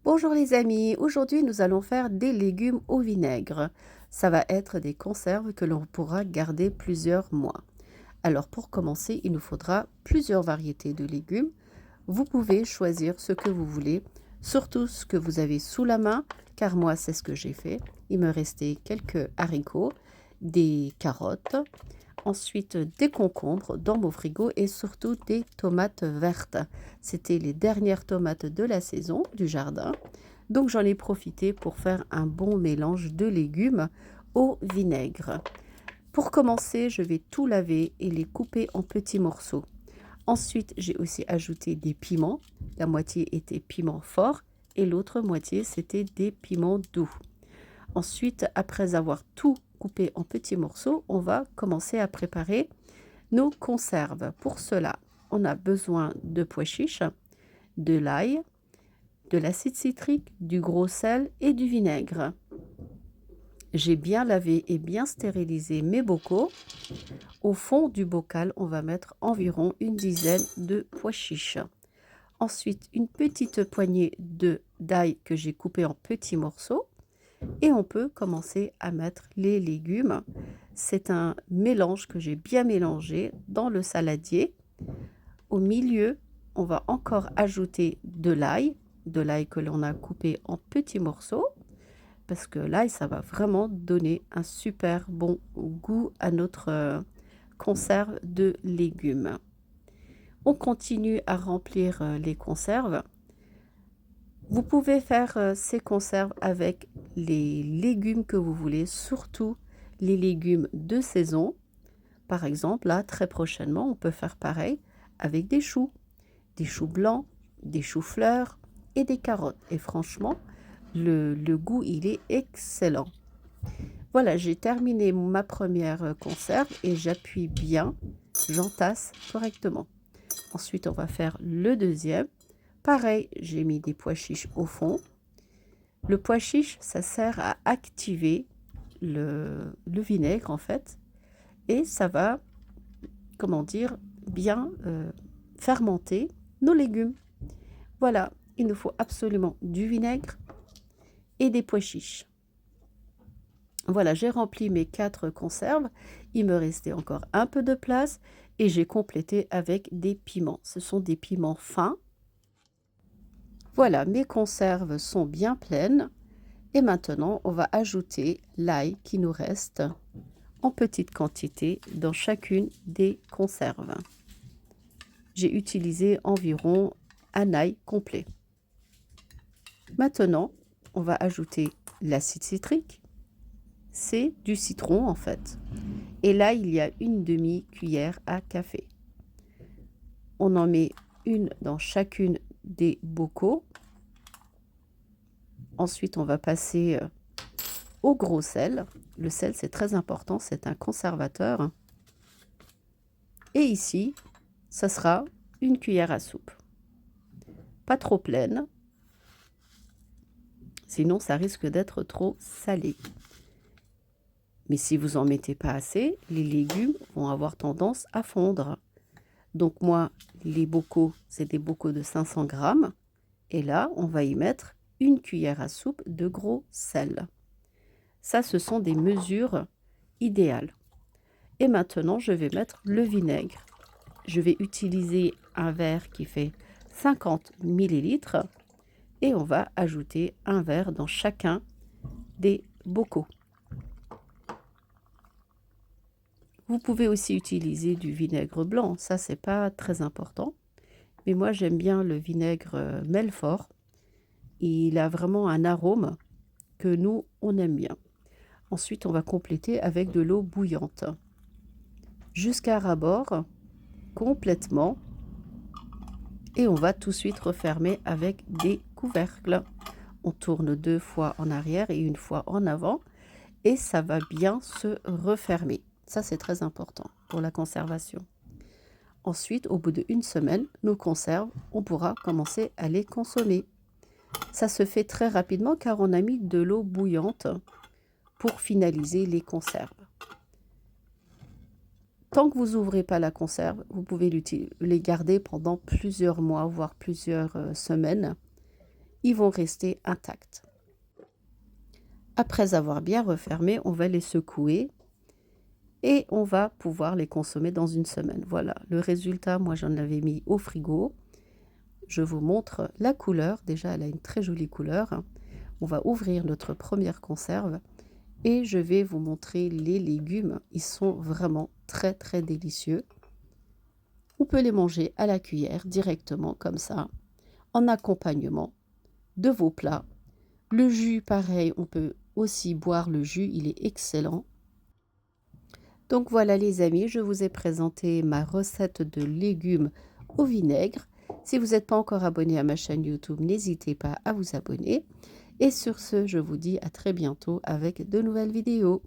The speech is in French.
Bonjour les amis, aujourd'hui nous allons faire des légumes au vinaigre. Ça va être des conserves que l'on pourra garder plusieurs mois. Alors pour commencer, il nous faudra plusieurs variétés de légumes. Vous pouvez choisir ce que vous voulez, surtout ce que vous avez sous la main, car moi c'est ce que j'ai fait. Il me restait quelques haricots, des carottes, ensuite des concombres dans mon frigo et surtout des tomates vertes. C'était les dernières tomates de la saison du jardin. Donc j'en ai profité pour faire un bon mélange de légumes au vinaigre. Pour commencer, je vais tout laver et les couper en petits morceaux. Ensuite, j'ai aussi ajouté des piments. La moitié était piment fort et l'autre moitié, c'était des piments doux. Ensuite, après avoir tout coupé en petits morceaux, on va commencer à préparer nos conserves. Pour cela, on a besoin de pois chiches, de l'ail, de l'acide citrique, du gros sel et du vinaigre. J'ai bien lavé et bien stérilisé mes bocaux. Au fond du bocal, on va mettre environ une dizaine de pois chiches. Ensuite, une petite poignée d'ail que j'ai coupé en petits morceaux. Et on peut commencer à mettre les légumes. C'est un mélange que j'ai bien mélangé dans le saladier. Au milieu, on va encore ajouter de l'ail que l'on a coupé en petits morceaux, parce que l'ail, ça va vraiment donner un super bon goût à notre conserve de légumes. On continue à remplir les conserves. Vous pouvez faire ces conserves avec les légumes que vous voulez, surtout les légumes de saison. Par exemple, là, très prochainement, on peut faire pareil avec des choux blancs, des choux-fleurs et des carottes. Et franchement, le goût, il est excellent. Voilà, j'ai terminé ma première conserve et j'appuie bien, j'entasse correctement. Ensuite, on va faire le deuxième. Pareil, j'ai mis des pois chiches au fond. Le pois chiche, ça sert à activer le vinaigre en fait. Et ça va, comment dire, bien fermenter nos légumes. Voilà, il nous faut absolument du vinaigre et des pois chiches. Voilà, j'ai rempli mes 4 conserves. Il me restait encore un peu de place et j'ai complété avec des piments. Ce sont des piments fins. Voilà, mes conserves sont bien pleines. Et maintenant, on va ajouter l'ail qui nous reste en petite quantité dans chacune des conserves. J'ai utilisé environ un ail complet. Maintenant, on va ajouter l'acide citrique. C'est du citron en fait. Et là, il y a une demi-cuillère à café. On en met une dans chacune des bocaux. Ensuite, on va passer au gros sel. Le sel, c'est très important, c'est un conservateur. Et ici, ça sera une cuillère à soupe. Pas trop pleine, sinon ça risque d'être trop salé. Mais si vous en mettez pas assez, les légumes vont avoir tendance à fondre. Donc moi, les bocaux, c'est des bocaux de 500 grammes. Et là, on va y mettre une cuillère à soupe de gros sel. Ça, ce sont des mesures idéales. Et maintenant, je vais mettre le vinaigre. Je vais utiliser un verre qui fait 50 millilitres et on va ajouter un verre dans chacun des bocaux. Vous pouvez aussi utiliser du vinaigre blanc, ça c'est pas très important. Mais moi j'aime bien le vinaigre Melfort. Il a vraiment un arôme que nous on aime bien. Ensuite on va compléter avec de l'eau bouillante jusqu'à ras-bord complètement et on va tout de suite refermer avec des couvercles. On tourne 2 fois en arrière et une fois en avant et ça va bien se refermer. Ça, c'est très important pour la conservation. Ensuite, au bout d'une semaine, nos conserves, on pourra commencer à les consommer. Ça se fait très rapidement car on a mis de l'eau bouillante pour finaliser les conserves. Tant que vous n'ouvrez pas la conserve, vous pouvez les garder pendant plusieurs mois, voire plusieurs semaines. ils vont rester intacts. Après avoir bien refermé, on va les secouer et on va pouvoir les consommer dans une semaine. Voilà, le résultat, moi j'en avais mis au frigo. Je vous montre la couleur. Déjà, elle a une très jolie couleur. On va ouvrir notre première conserve et je vais vous montrer les légumes. Ils sont vraiment très très délicieux. On peut les manger à la cuillère directement comme ça, en accompagnement de vos plats. Le jus, pareil, on peut aussi boire le jus, il est excellent. Donc voilà les amis, je vous ai présenté ma recette de légumes au vinaigre. Si vous n'êtes pas encore abonné à ma chaîne YouTube, n'hésitez pas à vous abonner. Et sur ce, je vous dis à très bientôt avec de nouvelles vidéos.